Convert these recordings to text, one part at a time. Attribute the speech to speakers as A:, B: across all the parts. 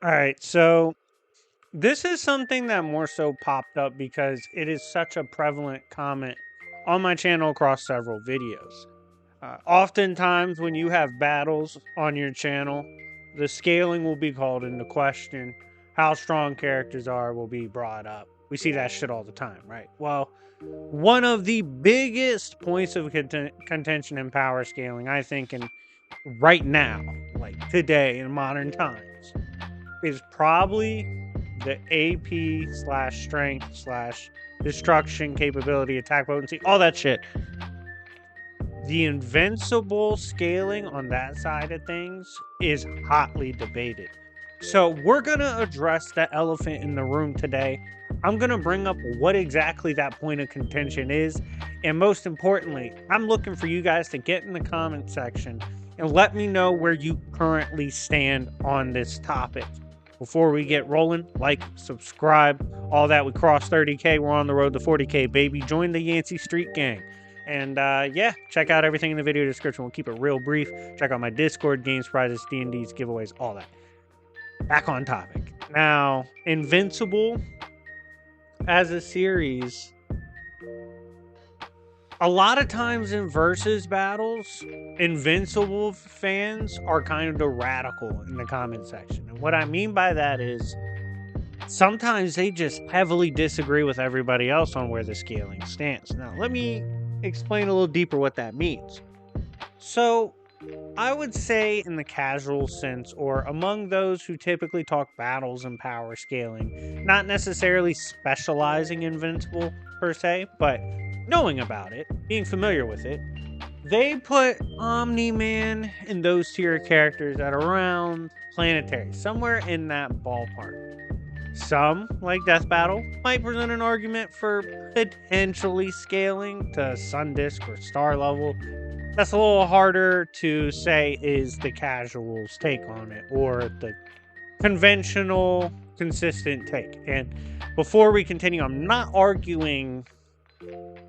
A: All right, so this is something that more so popped up because it is such a prevalent comment on my channel across several videos. Oftentimes, when you have battles on your channel, the scaling will be called into question. How strong characters are will be brought up. We see that shit all the time, right? Well, one of the biggest points of contention in power scaling, I think, in right now, like today in modern times, is probably the AP slash strength slash destruction capability, attack potency, all that shit. The invincible scaling on that side of things is hotly debated. So we're gonna address the elephant in the room today. I'm gonna bring up what exactly that point of contention is, and most importantly, I'm looking for you guys to get in the comment section and let me know where you currently stand on this topic. Before we get rolling, like, subscribe, all that. We crossed 30K. We're on the road to 40K, baby. Join the Yancey Street Gang. And yeah, check out everything in the video description. We'll keep it real brief. Check out my Discord, games, prizes, D&Ds, giveaways, all that. Back on topic. Now, Invincible as a series, a lot of times in versus battles, Invincible fans are kind of the radical in the comment section. And what I mean by that is sometimes they just heavily disagree with everybody else on where the scaling stands. Now, let me explain a little deeper what that means. So, I would say in the casual sense, or among those who typically talk battles and power scaling, not necessarily specializing in Invincible per se, but knowing about it, being familiar with it, they put Omni-Man and those tier characters at around planetary, somewhere in that ballpark. Some, like Death Battle, might present an argument for potentially scaling to Sun Disc or Star level. That's a little harder to say is the casual's take on it, or the conventional, consistent take. And before we continue, I'm not arguing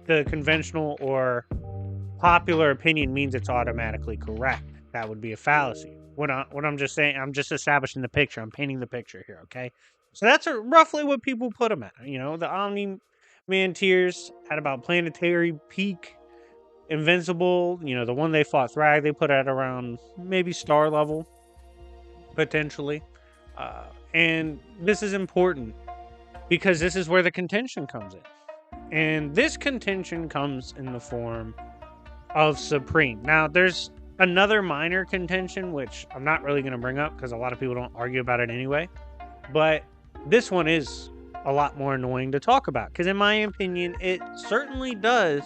A: the conventional or popular opinion means it's automatically correct. That would be a fallacy. What I'm just saying, I'm just establishing the picture. I'm painting the picture here, okay? So that's roughly what people put them at. You know, the Omni-Man tiers had about planetary peak. Invincible, you know, the one they fought Thrag, they put at around maybe star level, potentially. And this is important because this is where the contention comes in. And this contention comes in the form of Supreme. Now, there's another minor contention, which I'm not really going to bring up because a lot of people don't argue about it anyway. But this one is a lot more annoying to talk about because, in my opinion, it certainly does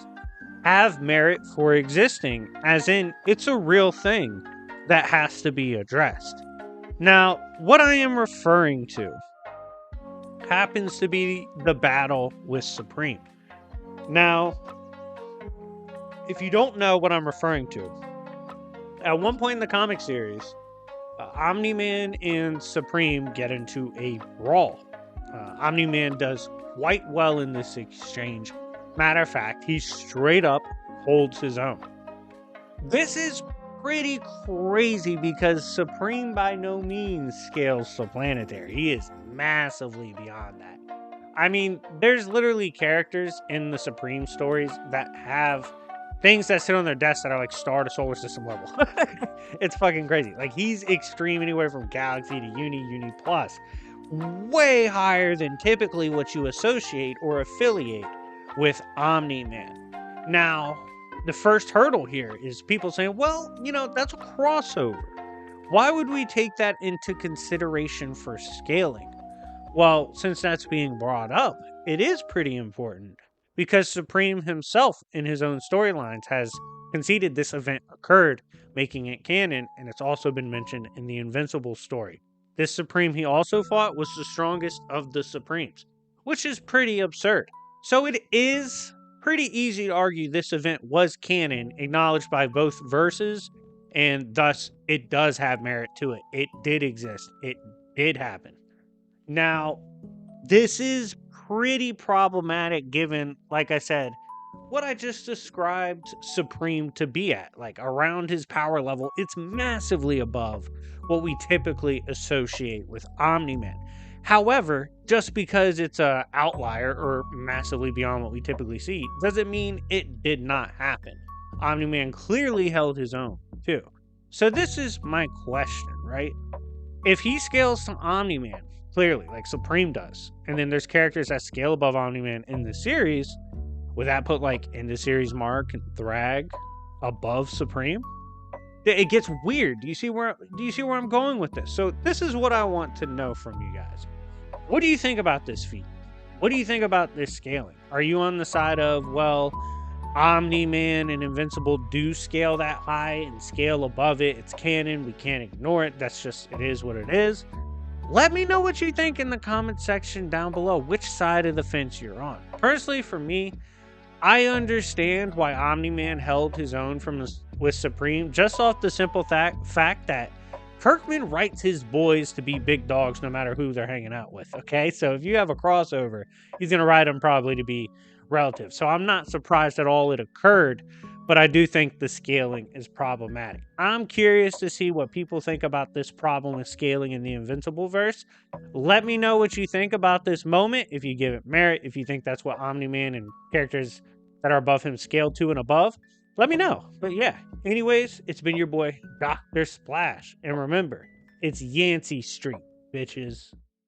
A: have merit for existing, as in it's a real thing that has to be addressed. Now, what I am referring to happens to be the battle with Supreme. Now, if you don't know what I'm referring to, at one point in the comic series, Omni-Man and Supreme get into a brawl. Omni-Man does quite well in this exchange. Matter of fact, he straight up holds his own. This is pretty crazy because Supreme by no means scales to planetary. He is massively beyond that. I mean, there's literally characters in the Supreme stories that have things that sit on their desk that are like star to solar system level. It's fucking crazy. Like, he's extreme anywhere from Galaxy to Uni Plus. Way higher than typically what you associate or affiliate with Omni-Man. Now, the first hurdle here is people saying, well, you know, that's a crossover. Why would we take that into consideration for scaling? Well, since that's being brought up, it is pretty important because Supreme himself in his own storylines has conceded this event occurred, making it canon, and it's also been mentioned in the Invincible story. This Supreme he also fought was the strongest of the Supremes, which is pretty absurd. So it is pretty easy to argue this event was canon, acknowledged by both verses, and thus it does have merit to it. It did exist. It did happen. Now, this is pretty problematic given, like I said, what I just described Supreme to be at. Like around his power level, it's massively above what we typically associate with Omni-Man. However, just because it's a outlier or massively beyond what we typically see, doesn't mean it did not happen. Omni-Man clearly held his own, too. So this is my question, right? If he scales to Omni-Man, clearly, like Supreme does, and then there's characters that scale above Omni-Man in the series, would that put like in the series Mark and Thrag above Supreme? It gets weird. Do you see where I'm going with this? So this is what I want to know from you guys. What do you think about this feat? What do you think about this scaling? Are you on the side of, well, Omni-Man and Invincible do scale that high and scale above it? It's canon. We can't ignore it. That's just, it is what it is. Let me know what you think in the comment section down below, which side of the fence you're on. Personally, for me, I understand why Omni-Man held his own with Supreme, just off the simple fact that Kirkman writes his boys to be big dogs no matter who they're hanging out with, okay? So if you have a crossover, he's going to write them probably to be relative. So I'm not surprised at all it occurred, but I do think the scaling is problematic. I'm curious to see what people think about this problem with scaling in the Invincible verse. Let me know what you think about this moment, if you give it merit, if you think that's what Omni-Man and characters that are above him scale to and above. Let me know. But yeah, anyways, it's been your boy, Dr. Splash. And remember, it's Yancey Street, bitches.